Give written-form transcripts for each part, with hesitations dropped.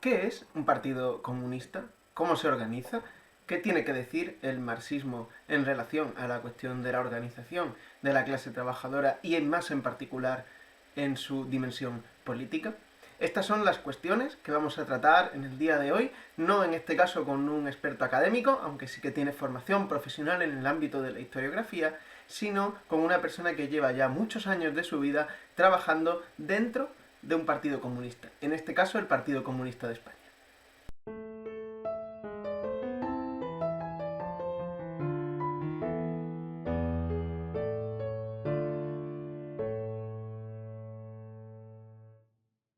¿Qué es un partido comunista? ¿Cómo se organiza? ¿Qué tiene que decir el marxismo en relación a la cuestión de la organización de la clase trabajadora y más en particular en su dimensión política? Estas son las cuestiones que vamos a tratar en el día de hoy, no en este caso con un experto académico, aunque sí que tiene formación profesional en el ámbito de la historiografía, sino con una persona que lleva ya muchos años de su vida trabajando dentro de un partido comunista, en este caso el Partido Comunista de España.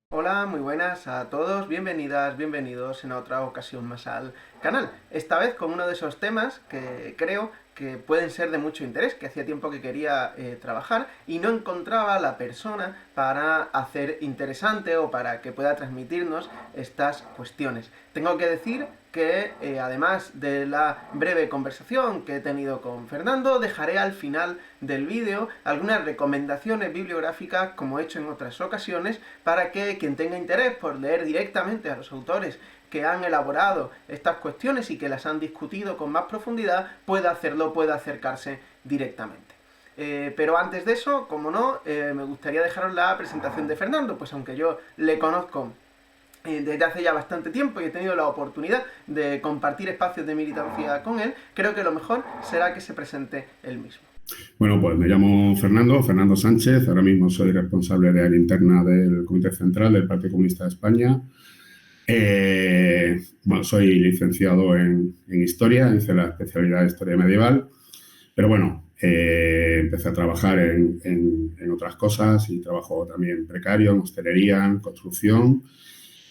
Hola, muy buenas a todos, bienvenidas, bienvenidos en otra ocasión más al canal. Esta vez con uno de esos temas que creo que pueden ser de mucho interés, que hacía tiempo que quería trabajar y no encontraba la persona para hacer interesante o para que pueda transmitirnos estas cuestiones. Tengo que decir que además de la breve conversación que he tenido con Fernando, dejaré al final del vídeo algunas recomendaciones bibliográficas, como he hecho en otras ocasiones, para que quien tenga interés por leer directamente a los autores que han elaborado estas cuestiones y que las han discutido con más profundidad, pueda hacerlo, pueda acercarse directamente. Pero antes de eso, como no, me gustaría dejaros la presentación de Fernando, pues aunque yo le conozco desde hace ya bastante tiempo y he tenido la oportunidad de compartir espacios de militancia con él, creo que lo mejor será que se presente él mismo. Bueno, pues me llamo Fernando Sánchez, ahora mismo soy responsable de área interna del Comité Central del Partido Comunista de España. Bueno, soy licenciado en Historia, hice la especialidad de Historia Medieval, pero bueno, empecé a trabajar en otras cosas y trabajo también precario, en hostelería, en construcción.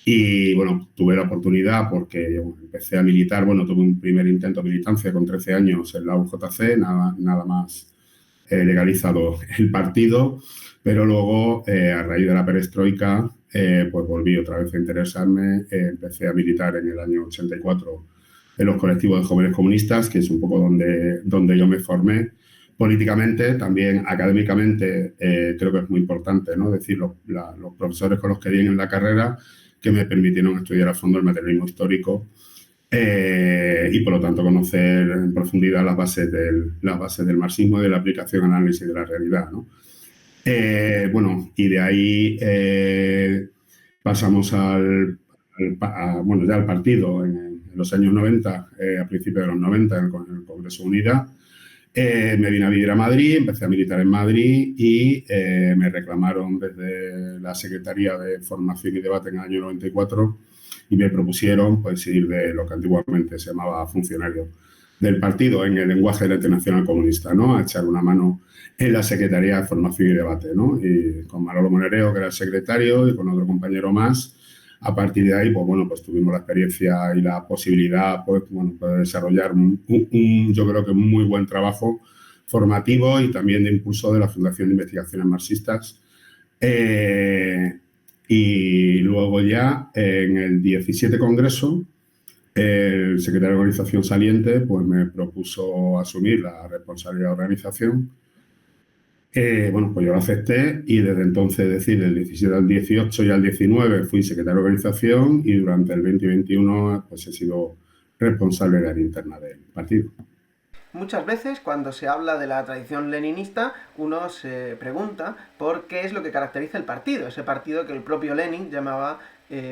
Y bueno, tuve la oportunidad porque empecé a militar, bueno, tuve un primer intento de militancia con 13 años en la UJC, nada más legalizado el partido, pero luego, a raíz de la perestroika, pues volví otra vez a interesarme, empecé a militar en el año 84 en los colectivos de jóvenes comunistas, que es un poco donde yo me formé. Políticamente, también académicamente, creo que es muy importante, ¿no? Es decir, los profesores con los que di en la carrera que me permitieron estudiar a fondo el materialismo histórico y, por lo tanto, conocer en profundidad las bases del marxismo y de la aplicación, análisis de la realidad, ¿no? Bueno, y de ahí pasamos bueno, ya al partido en los años 90, a principios de los 90, en el Congreso Unida. Me vine a vivir a Madrid, empecé a militar en Madrid y me reclamaron desde la Secretaría de Formación y Debate en el año 94 y me propusieron pues, ir de lo que antiguamente se llamaba funcionario del partido en el lenguaje de la Internacional Comunista, ¿no? A echar una mano en la Secretaría de Formación y Debate, ¿no? Y con Manolo Monereo, que era el secretario, y con otro compañero más. A partir de ahí, pues bueno, pues tuvimos la experiencia y la posibilidad, pues bueno, de desarrollar yo creo que un muy buen trabajo formativo y también de impulso de la Fundación de Investigaciones Marxistas. Y luego ya en el 17 Congreso, el secretario de organización saliente pues me propuso asumir la responsabilidad de organización. Bueno, pues yo lo acepté y desde entonces, es decir, del 17 al 18 y al 19 fui secretario de organización y durante el 2021 pues he sido responsable de área interna del partido. Muchas veces cuando se habla de la tradición leninista, uno se pregunta por qué es lo que caracteriza el partido, ese partido que el propio Lenin llamaba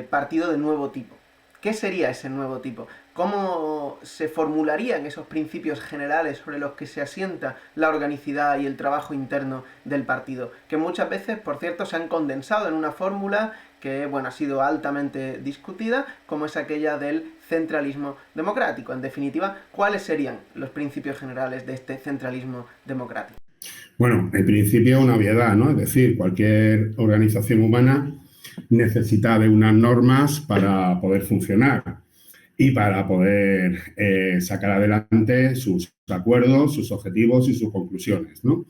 partido de nuevo tipo. ¿Qué sería ese nuevo tipo? ¿Cómo se formularían esos principios generales sobre los que se asienta la organicidad y el trabajo interno del partido? Que muchas veces, por cierto, se han condensado en una fórmula que bueno, ha sido altamente discutida, como es aquella del centralismo democrático. En definitiva, ¿cuáles serían los principios generales de este centralismo democrático? Bueno, en principio una obviedad, ¿no? Es decir, cualquier organización humana necesita de unas normas para poder funcionar y para poder sacar adelante sus acuerdos, sus objetivos y sus conclusiones, ¿no?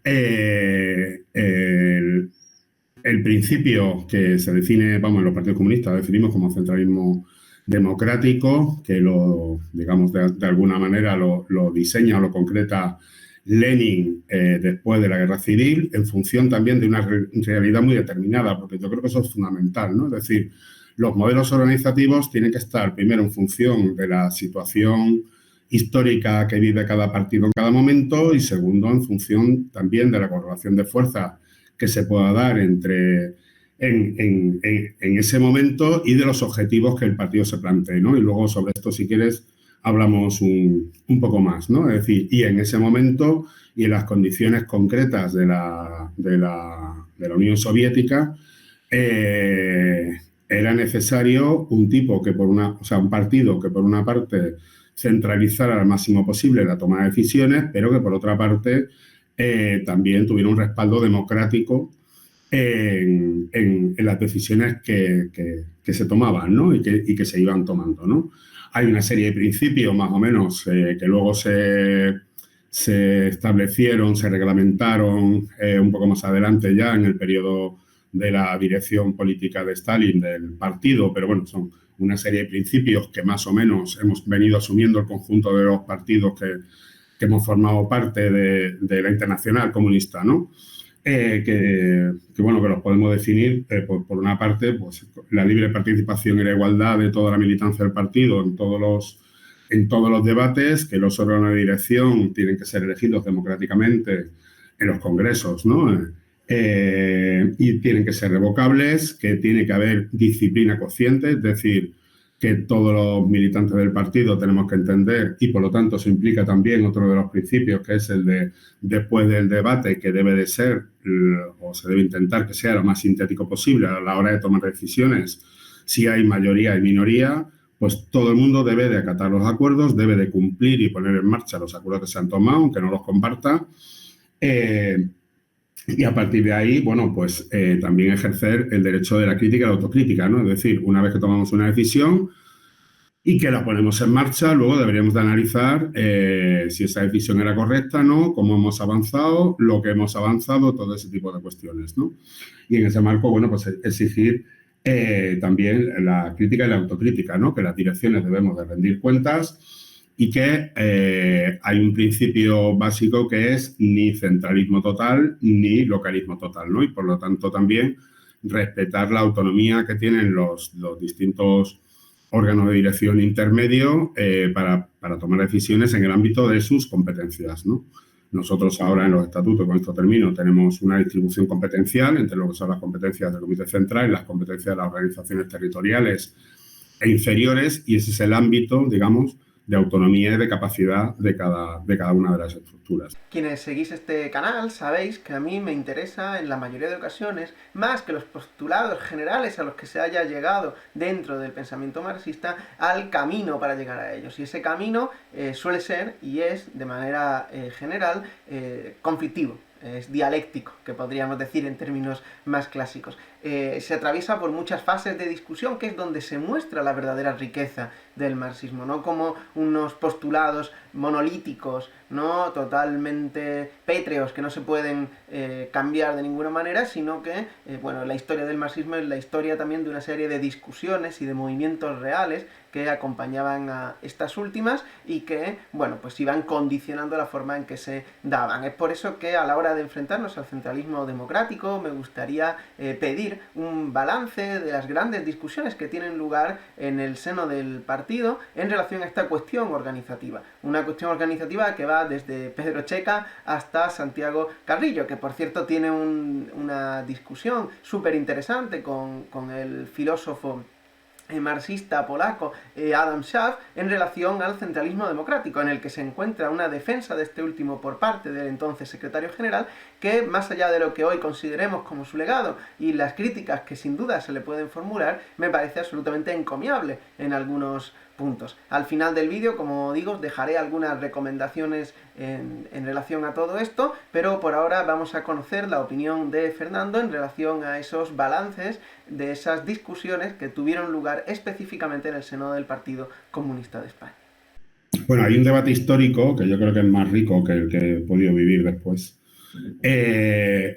El principio que se define, vamos, en los partidos comunistas lo definimos como centralismo democrático, que digamos, de alguna manera lo diseña o lo concreta Lenin después de la Guerra Civil, en función también de una realidad muy determinada, porque yo creo que eso es fundamental, ¿no? Es decir, los modelos organizativos tienen que estar primero en función de la situación histórica que vive cada partido en cada momento y segundo en función también de la correlación de fuerza que se pueda dar entre en ese momento y de los objetivos que el partido se plantee, ¿no? Y luego sobre esto, si quieres, hablamos un poco más, ¿no? Es decir, y en ese momento y en las condiciones concretas de la Unión Soviética, era necesario un partido que por una parte centralizara al máximo posible la toma de decisiones, pero que por otra parte también tuviera un respaldo democrático en las decisiones que se tomaban, ¿no? y que se iban tomando, ¿no? Hay una serie de principios más o menos que luego se establecieron, se reglamentaron un poco más adelante ya en el periodo de la dirección política de Stalin del partido, pero bueno, son una serie de principios que más o menos hemos venido asumiendo el conjunto de los partidos que hemos formado parte de la Internacional Comunista, ¿no? Que los podemos definir por una parte, pues la libre participación y la igualdad de toda la militancia del partido en todos los debates, que los órganos de dirección tienen que ser elegidos democráticamente en los congresos, ¿no? Y tienen que ser revocables, que tiene que haber disciplina consciente, es decir, que todos los militantes del partido tenemos que entender, y por lo tanto se implica también otro de los principios, que es el de después del debate, que debe de ser, o se debe intentar que sea lo más sintético posible a la hora de tomar decisiones. Si hay mayoría y minoría, pues todo el mundo debe de acatar los acuerdos, debe de cumplir y poner en marcha los acuerdos que se han tomado, aunque no los comparta. Y a partir de ahí, pues también ejercer el derecho de la crítica y la autocrítica, ¿no? Es decir, una vez que tomamos una decisión y que la ponemos en marcha, luego deberíamos de analizar si esa decisión era correcta, ¿no? Cómo hemos avanzado, lo que hemos avanzado, todo ese tipo de cuestiones, ¿no? Y en ese marco, pues exigir también la crítica y la autocrítica, ¿no? Que las direcciones debemos de rendir cuentas y que hay un principio básico que es ni centralismo total ni localismo total, ¿no? Y por lo tanto también respetar la autonomía que tienen los distintos órganos de dirección intermedio para tomar decisiones en el ámbito de sus competencias, ¿no? Nosotros ahora en los estatutos, con esto termino, tenemos una distribución competencial entre lo que son las competencias del Comité Central y las competencias de las organizaciones territoriales e inferiores, y ese es el ámbito, digamos, de autonomía y de capacidad de cada una de las estructuras. Quienes seguís este canal sabéis que a mí me interesa en la mayoría de ocasiones, más que los postulados generales a los que se haya llegado dentro del pensamiento marxista, al camino para llegar a ellos. Y ese camino suele ser, y es de manera general, conflictivo. Es dialéctico, que podríamos decir en términos más clásicos. Se atraviesa por muchas fases de discusión, que es donde se muestra la verdadera riqueza del marxismo, no como unos postulados monolíticos, no totalmente pétreos, que no se pueden cambiar de ninguna manera, sino que, la historia del marxismo es la historia también de una serie de discusiones y de movimientos reales que acompañaban a estas últimas y que, pues iban condicionando la forma en que se daban. Es por eso que a la hora de enfrentarnos al centralismo democrático me gustaría pedir un balance de las grandes discusiones que tienen lugar en el seno del partido en relación a esta cuestión organizativa. Una cuestión organizativa que va desde Pedro Checa hasta Santiago Carrillo, que por cierto tiene una discusión súper interesante con el filósofo marxista polaco Adam Schaff en relación al centralismo democrático, en el que se encuentra una defensa de este último por parte del entonces secretario general, que más allá de lo que hoy consideremos como su legado y las críticas que sin duda se le pueden formular, me parece absolutamente encomiable en algunos puntos. Al final del vídeo, como digo, os dejaré algunas recomendaciones en relación a todo esto, pero por ahora vamos a conocer la opinión de Fernando en relación a esos balances de esas discusiones que tuvieron lugar específicamente en el seno del Partido Comunista de España. Bueno, hay un debate histórico que yo creo que es más rico que el que he podido vivir después.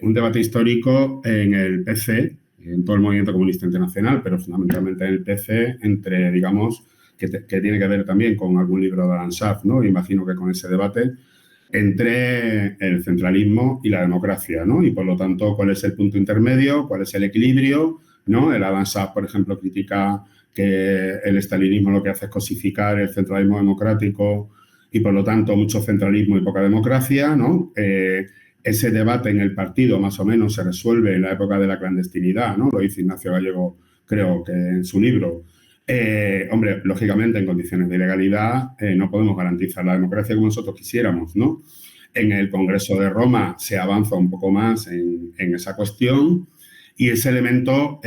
Un debate histórico en el PC, en todo el movimiento comunista internacional, pero fundamentalmente en el PC, entre, digamos, que tiene que ver también con algún libro de Adam Schaff, ¿no? Imagino que con ese debate, entre el centralismo y la democracia, ¿no? Y por lo tanto, ¿cuál es el punto intermedio? ¿Cuál es el equilibrio? ¿no? El Adam Smith, por ejemplo, critica que el estalinismo lo que hace es cosificar el centralismo democrático y, por lo tanto, mucho centralismo y poca democracia, ¿no? Ese debate en el partido, más o menos, se resuelve en la época de la clandestinidad, ¿no? Lo dice Ignacio Gallego, creo que en su libro. Hombre, lógicamente, en condiciones de ilegalidad no podemos garantizar la democracia como nosotros quisiéramos, ¿no? En el Congreso de Roma se avanza un poco más en esa cuestión y ese elemento,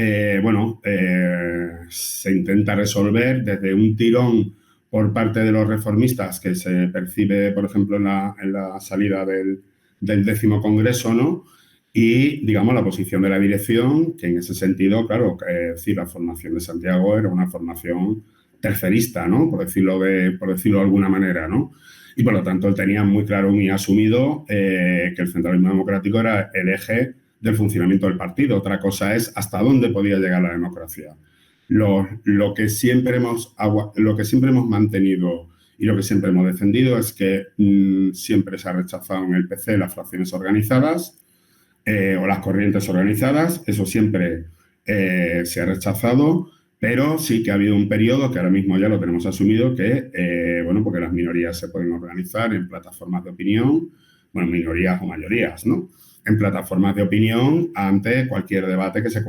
se intenta resolver desde un tirón por parte de los reformistas que se percibe, por ejemplo, en la salida del 10º Congreso, ¿no? Y, digamos, la posición de la dirección, que en ese sentido, claro, decir, la formación de Santiago era una formación tercerista, ¿no? Por decirlo de alguna manera, ¿no? Y, por lo tanto, él tenía muy claro y asumido que el centralismo democrático era el eje del funcionamiento del partido. Otra cosa es hasta dónde podía llegar la democracia. Lo que siempre hemos mantenido y lo que siempre hemos defendido es que siempre se ha rechazado en el PC las fracciones organizadas o las corrientes organizadas. Eso siempre se ha rechazado, pero sí que ha habido un periodo que ahora mismo ya lo tenemos asumido que, porque las minorías se pueden organizar en plataformas de opinión, minorías o mayorías, ¿no? En plataformas de opinión ante cualquier debate que se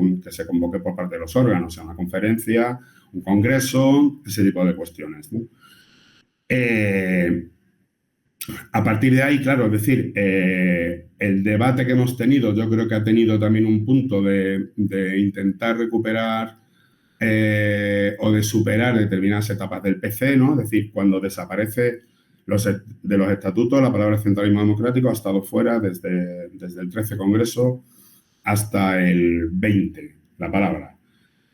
convoque por parte de los órganos, sea una conferencia, un congreso, ese tipo de cuestiones, ¿no? A partir de ahí, claro, es decir, el debate que hemos tenido yo creo que ha tenido también un punto de intentar recuperar o de superar determinadas etapas del PC, ¿no? Es decir, cuando desaparece de los estatutos, la palabra centralismo democrático ha estado fuera desde el 13 Congreso hasta el 20, la palabra.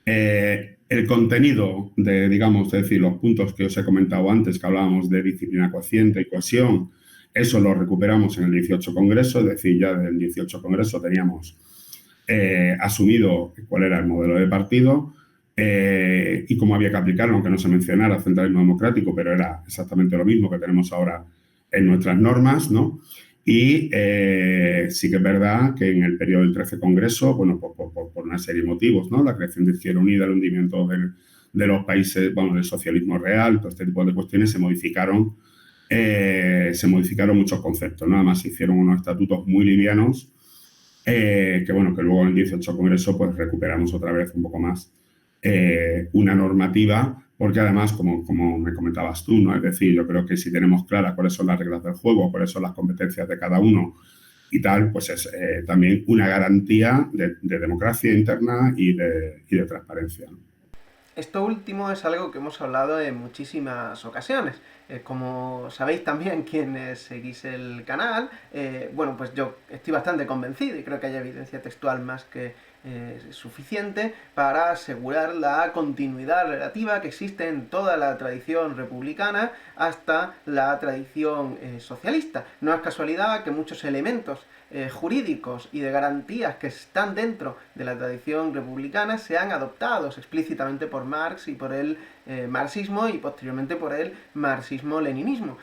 El contenido es decir, los puntos que os he comentado antes, que hablábamos de disciplina cociente y cohesión, eso lo recuperamos en el 18 Congreso, es decir, ya del 18 Congreso teníamos asumido cuál era el modelo de partido y cómo había que aplicarlo, aunque no se mencionara centralismo democrático, pero era exactamente lo mismo que tenemos ahora en nuestras normas, ¿no? Y sí que es verdad que en el periodo del 13 Congreso, por una serie de motivos, ¿no? La creación de Izquierda Unida, el hundimiento de los países, del socialismo real, todo este tipo de cuestiones, se modificaron muchos conceptos, ¿no? Además, se hicieron unos estatutos muy livianos que luego en el 18 Congreso pues recuperamos otra vez un poco más una normativa, porque además, como me comentabas tú, ¿no? Es decir, yo creo que si tenemos claras cuáles son las reglas del juego, cuáles son las competencias de cada uno y tal, pues es también una garantía de democracia interna y de transparencia, ¿no? Esto último es algo que hemos hablado en muchísimas ocasiones. Como sabéis también quienes seguís el canal, pues yo estoy bastante convencido y creo que hay evidencia textual más que suficiente para asegurar la continuidad relativa que existe en toda la tradición republicana hasta la tradición socialista. No es casualidad que muchos elementos jurídicos y de garantías que están dentro de la tradición republicana sean adoptados explícitamente por Marx y por el marxismo y posteriormente por el marxismo-leninismo.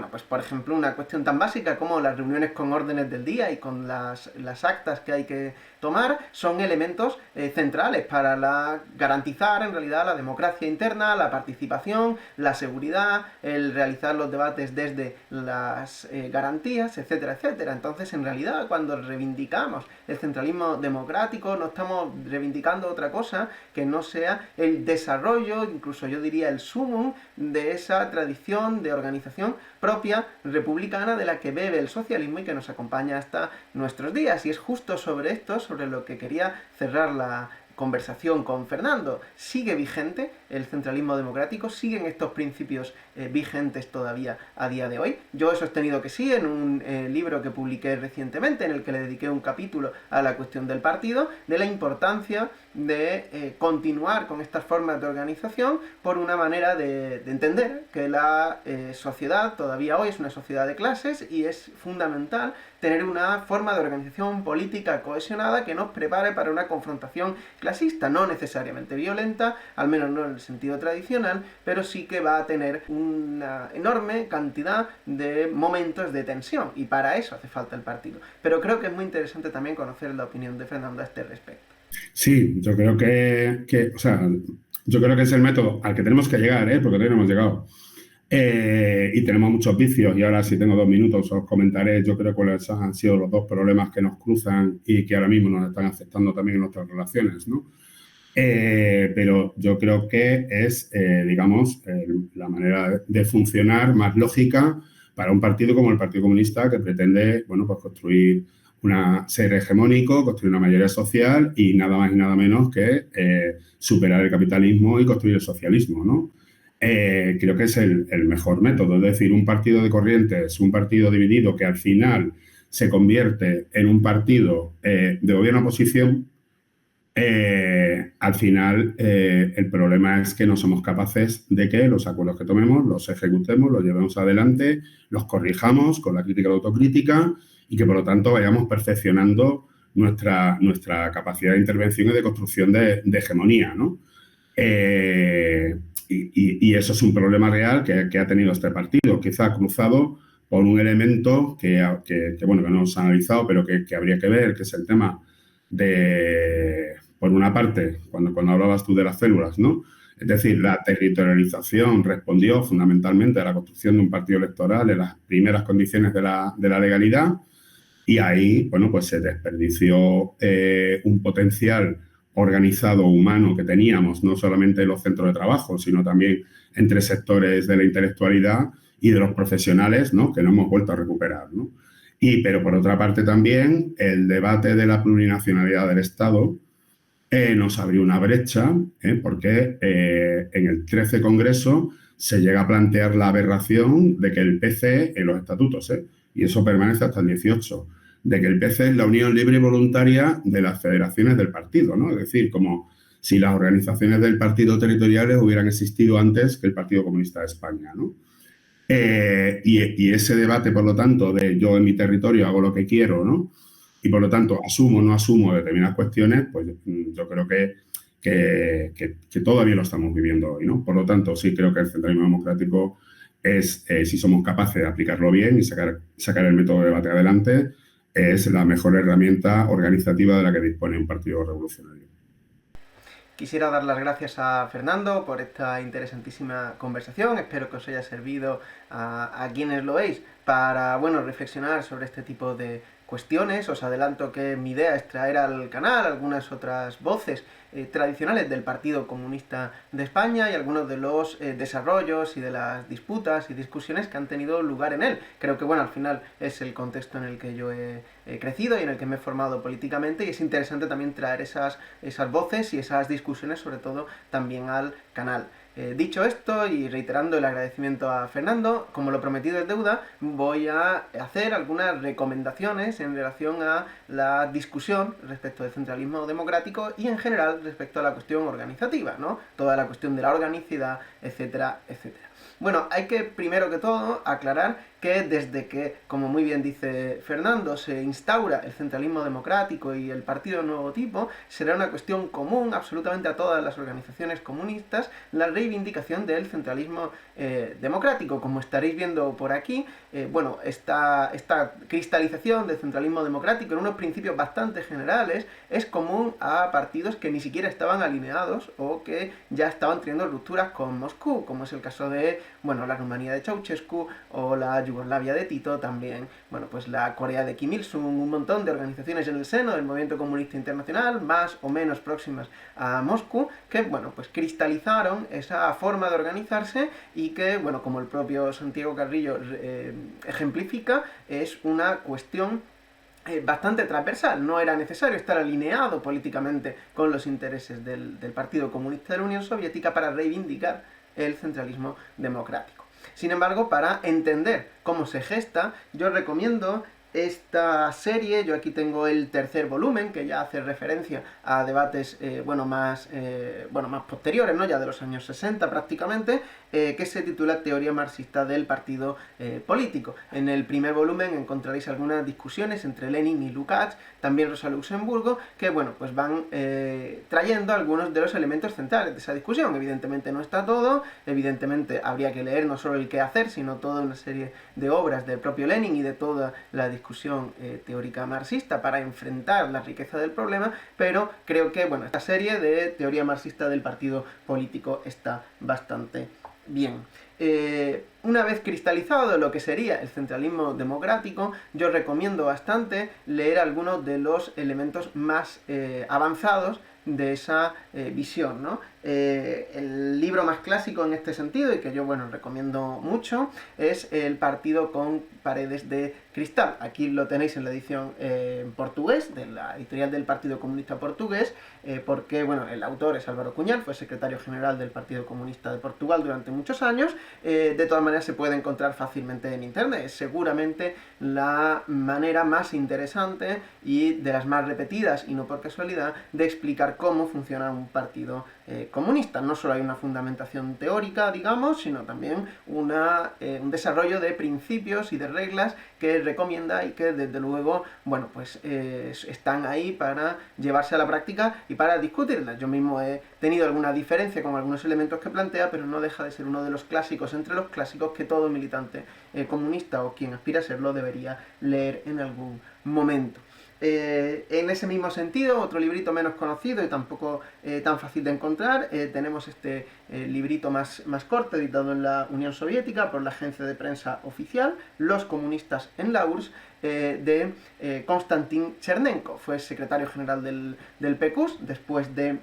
Pues por ejemplo una cuestión tan básica como las reuniones con órdenes del día y con las actas que hay que tomar son elementos centrales para garantizar en realidad la democracia interna, la participación, la seguridad, el realizar los debates desde las garantías, etcétera, etcétera. Entonces en realidad cuando reivindicamos el centralismo democrático no estamos reivindicando otra cosa que no sea el desarrollo, incluso yo diría el sumum de esa tradición de organización propia republicana de la que bebe el socialismo y que nos acompaña hasta nuestros días. Y es justo sobre esto, sobre lo que quería cerrar la conversación con Fernando. ¿Sigue vigente el centralismo democrático? ¿Siguen estos principios vigentes todavía a día de hoy? Yo he sostenido que sí, en un libro que publiqué recientemente, en el que le dediqué un capítulo a la cuestión del partido, de la importancia de continuar con estas formas de organización por una manera de entender que la sociedad todavía hoy es una sociedad de clases y es fundamental tener una forma de organización política cohesionada que nos prepare para una confrontación clasista, no necesariamente violenta, al menos no en el sentido tradicional, pero sí que va a tener una enorme cantidad de momentos de tensión, y para eso hace falta el partido. Pero creo que es muy interesante también conocer la opinión de Fernando a este respecto. Sí, yo creo o sea, yo creo que es el método al que tenemos que llegar, ¿eh? Porque todavía no hemos llegado. Y tenemos muchos vicios y ahora si tengo 2 minutos os comentaré yo creo cuáles han sido los dos problemas que nos cruzan y que ahora mismo nos están afectando también en nuestras relaciones, ¿no? Pero yo creo que es, digamos, la manera de funcionar más lógica para un partido como el Partido Comunista que pretende, bueno, pues construir ser hegemónico, construir una mayoría social y nada más y nada menos que superar el capitalismo y construir el socialismo, ¿no? Creo que es el mejor método. Es decir, un partido de corrientes, un partido dividido que al final se convierte en un partido de gobierno-oposición, al final el problema es que no somos capaces de que los acuerdos que tomemos los ejecutemos, los llevemos adelante, los corrijamos con la crítica y la autocrítica y que por lo tanto vayamos perfeccionando nuestra capacidad de intervención y de construcción de hegemonía, ¿no? Y eso es un problema real que ha tenido este partido, quizá cruzado por un elemento bueno, que no hemos analizado, pero que habría que ver, que es el tema por una parte, cuando hablabas tú de las células, ¿no? Es decir, la territorialización respondió fundamentalmente a la construcción de un partido electoral en las primeras condiciones de la legalidad y ahí, bueno, pues se desperdició un potencial organizado humano que teníamos, no solamente en los centros de trabajo, sino también entre sectores de la intelectualidad y de los profesionales, ¿no? Que no hemos vuelto a recuperar, ¿no? Pero por otra parte también el debate de la plurinacionalidad del Estado nos abrió una brecha, porque en el 13 Congreso se llega a plantear la aberración de que el PC, en los estatutos, y eso permanece hasta el 18, de que el PC es la unión libre y voluntaria de las federaciones del partido, ¿no? Es decir, como si las organizaciones del partido territoriales hubieran existido antes que el Partido Comunista de España, ¿no? Y ese debate, por lo tanto, de yo en mi territorio hago lo que quiero, ¿no? Y por lo tanto asumo o no asumo determinadas cuestiones, pues yo creo que todavía lo estamos viviendo hoy, ¿no? Por lo tanto, sí creo que el centralismo democrático es, si somos capaces de aplicarlo bien y sacar el método de debate adelante, es la mejor herramienta organizativa de la que dispone un partido revolucionario. Quisiera dar las gracias a Fernando por esta interesantísima conversación. Espero que os haya servido a quienes lo veis para, bueno, reflexionar sobre este tipo de cuestiones. Os adelanto que mi idea es traer al canal algunas otras voces tradicionales del Partido Comunista de España y algunos de los desarrollos y de las disputas y discusiones que han tenido lugar en él. Creo que, bueno, al final es el contexto en el que yo he crecido y en el que me he formado políticamente y es interesante también traer esas voces y esas discusiones, sobre todo, también al canal. Dicho esto y reiterando el agradecimiento a Fernando, como lo prometido es deuda, voy a hacer algunas recomendaciones en relación a la discusión respecto del centralismo democrático y en general respecto a la cuestión organizativa, ¿no? Toda la cuestión de la organicidad, etcétera, etcétera. Bueno, hay que primero que todo aclarar que desde que, como muy bien dice Fernando, se instaura el centralismo democrático y el partido de nuevo tipo, será una cuestión común absolutamente a todas las organizaciones comunistas la reivindicación del centralismo democrático. Como estaréis viendo por aquí, bueno, esta cristalización del centralismo democrático en unos principios bastante generales es común a partidos que ni siquiera estaban alineados o que ya estaban teniendo rupturas con Moscú, como es el caso de, bueno, la Rumanía de Ceausescu o la Yugoslavia de Tito, también, bueno, pues la Corea de Kim Il-sung, un montón de organizaciones en el seno del movimiento comunista internacional, más o menos próximas a Moscú, que, bueno, pues cristalizaron esa forma de organizarse y que, bueno, como el propio Santiago Carrillo ejemplifica, es una cuestión bastante transversal. No era necesario estar alineado políticamente con los intereses del Partido Comunista de la Unión Soviética para reivindicar el centralismo democrático. Sin embargo, para entender cómo se gesta, yo recomiendo esta serie. Yo aquí tengo el tercer volumen, que ya hace referencia a debates más posteriores, ¿no? Ya de los años 60 prácticamente, que se titula Teoría marxista del partido político. En el primer volumen encontraréis algunas discusiones entre Lenin y Lukács, también Rosa Luxemburgo, que, bueno, pues van trayendo algunos de los elementos centrales de esa discusión. Evidentemente no está todo, evidentemente habría que leer no solo el qué hacer, sino toda una serie de obras del propio Lenin y de toda la discusión discusión teórica marxista para enfrentar la riqueza del problema, pero creo que, bueno, esta serie de teoría marxista del partido político está bastante bien. Una vez cristalizado lo que sería el centralismo democrático, yo recomiendo bastante leer algunos de los elementos más avanzados de esa visión, ¿no? El libro más clásico en este sentido, y que yo, bueno, recomiendo mucho, es El partido con paredes de cristal. Aquí lo tenéis en la edición en portugués, de la editorial del Partido Comunista Portugués, porque, bueno, el autor es Álvaro Cunhal, fue secretario general del Partido Comunista de Portugal durante muchos años. De todas maneras se puede encontrar fácilmente en internet. Es seguramente la manera más interesante y de las más repetidas, y no por casualidad, de explicar cómo funciona un partido comunista. No solo hay una fundamentación teórica, digamos, sino también un desarrollo de principios y de reglas que recomienda y que, desde luego, bueno, pues están ahí para llevarse a la práctica y para discutirlas. Yo mismo he tenido alguna diferencia con algunos elementos que plantea, pero no deja de ser uno de los clásicos entre los clásicos que todo militante comunista o quien aspira a serlo debería leer en algún momento. En ese mismo sentido, otro librito menos conocido y tampoco tan fácil de encontrar, tenemos este librito más corto, editado en la Unión Soviética por la agencia de prensa oficial, Los comunistas en la URSS, de Konstantin Chernenko. Fue secretario general del PQS después de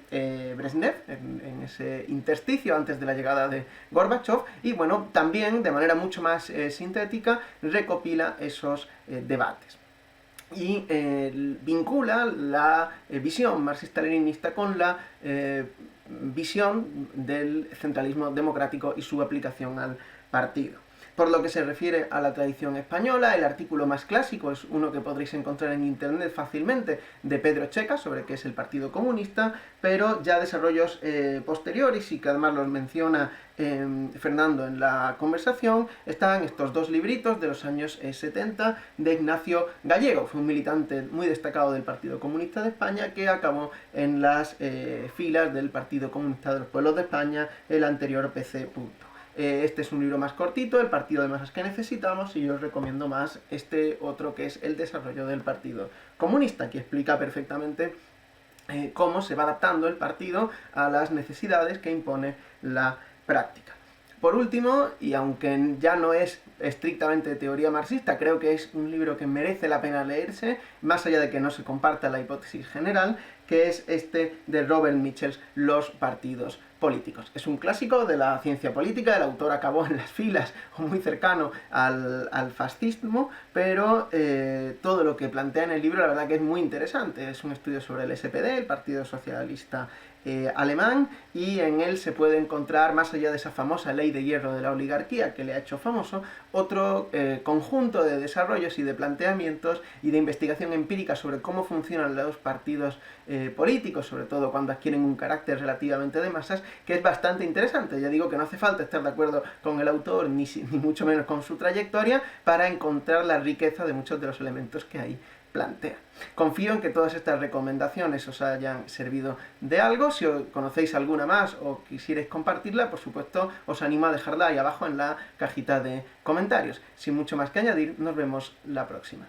Brezhnev, en ese intersticio antes de la llegada de Gorbachev, y, bueno, también de manera mucho más sintética recopila esos debates y vincula la visión marxista-leninista con la visión del centralismo democrático y su aplicación al partido. Por lo que se refiere a la tradición española, el artículo más clásico es uno que podréis encontrar en internet fácilmente, de Pedro Checa, sobre qué es el Partido Comunista, pero ya desarrollos posteriores, y que además los menciona Fernando en la conversación, están estos dos libritos de los años 70 de Ignacio Gallego. Fue un militante muy destacado del Partido Comunista de España que acabó en las filas del Partido Comunista de los Pueblos de España, el anterior PC. Este es un libro más cortito, El partido de masas que necesitamos, y yo os recomiendo más este otro, que es El desarrollo del Partido Comunista, que explica perfectamente cómo se va adaptando el partido a las necesidades que impone la práctica. Por último, y aunque ya no es estrictamente teoría marxista, creo que es un libro que merece la pena leerse, más allá de que no se comparta la hipótesis general, que es este de Robert Michels, Los partidos políticos. Es un clásico de la ciencia política, el autor acabó en las filas o muy cercano al fascismo, pero todo lo que plantea en el libro, la verdad que es muy interesante. Es un estudio sobre el SPD, el Partido Socialista alemán, y en él se puede encontrar, más allá de esa famosa ley de hierro de la oligarquía que le ha hecho famoso, otro conjunto de desarrollos y de planteamientos y de investigación empírica sobre cómo funcionan los partidos políticos, sobre todo cuando adquieren un carácter relativamente de masas, que es bastante interesante. Ya digo que no hace falta estar de acuerdo con el autor, ni mucho menos con su trayectoria, para encontrar la riqueza de muchos de los elementos que ahí plantea. Confío en que todas estas recomendaciones os hayan servido de algo. Si conocéis alguna más o quisierais compartirla, por supuesto os animo a dejarla ahí abajo en la cajita de comentarios. Sin mucho más que añadir, nos vemos la próxima.